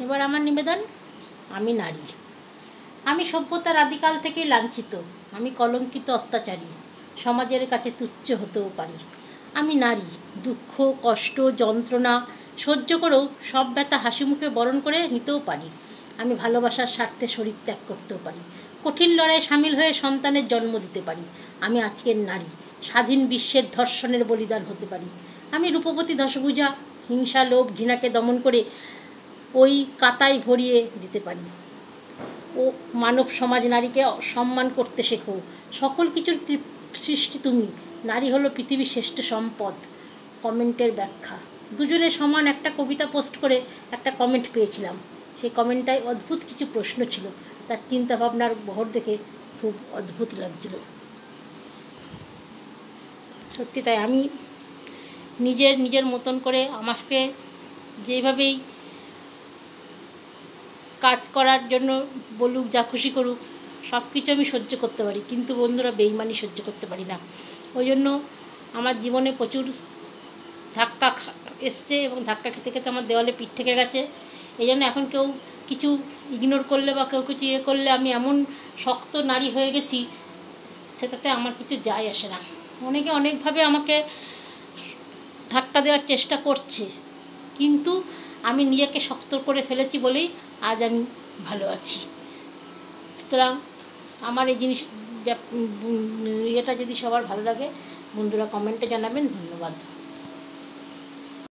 এবার আমার নিবেদন, আমি নারী, আমি সভ্যতার আদিকাল থেকেই লাঞ্ছিত, আমি কলঙ্কিত, অত্যাচারী, সমাজের কাছে তুচ্ছ হতেও পারি। আমি নারী, দুঃখ, কষ্ট, যন্ত্রণা সহ্য করেও সব ব্যথা হাসি মুখে বরণ করে নিতেও পারি। আমি ভালোবাসার স্বার্থে শরীর ত্যাগ করতেও পারি, কঠিন লড়াইয়ে সামিল হয়ে সন্তানের জন্ম দিতে পারি। আমি আজকের নারী, স্বাধীন বিশ্বের ধর্ষণের বলিদান হতে পারি। আমি রূপবতী দশভুজা, হিংসা, লোভ, ঘৃণাকে দমন করে ওই কাতায় ভরিয়ে দিতে পারি। ও মানব সমাজ নারীকে সম্মান করতে শেখো, সকল কিছুর সৃষ্টি তুমি, নারী হলো পৃথিবীর শ্রেষ্ঠ সম্পদ। কমেন্টের ব্যাখ্যা, দুজনে সমান একটা কবিতা পোস্ট করে একটা কমেন্ট পেয়েছিলাম। সেই কমেন্টটায় অদ্ভুত কিছু প্রশ্ন ছিল, তার চিন্তাভাবনার বহর দেখে খুব অদ্ভুত লাগছিল। সত্যি তাই, আমি নিজের মতন করে আমাকে যেভাবেই কাজ করার জন্য বলুক, যা খুশি করুক, সব কিছু আমি সহ্য করতে পারি, কিন্তু বন্ধুরা বেইমানি সহ্য করতে পারি না। ওই জন্য আমার জীবনে প্রচুর ধাক্কা এসছে এবং ধাক্কা খেতে খেতে আমার দেওয়ালে পিঠ থেকে গেছে। এই জন্য এখন কেউ কিছু ইগনোর করলে বা কেউ কিছু করলে আমি এমন শক্ত নারী হয়ে গেছি, সেটাতে আমার কিছু যায় আসে না। অনেকে অনেকভাবে আমাকে ধাক্কা দেওয়ার চেষ্টা করছে, কিন্তু আমি নিজেকে শক্ত করে ফেলেছি বলেই আজ আমি ভালো আছি। সুতরাং আমার এই জিনিস এটা যদি সবার ভালো লাগে, বন্ধুরা কমেন্টে জানাবেন। ধন্যবাদ।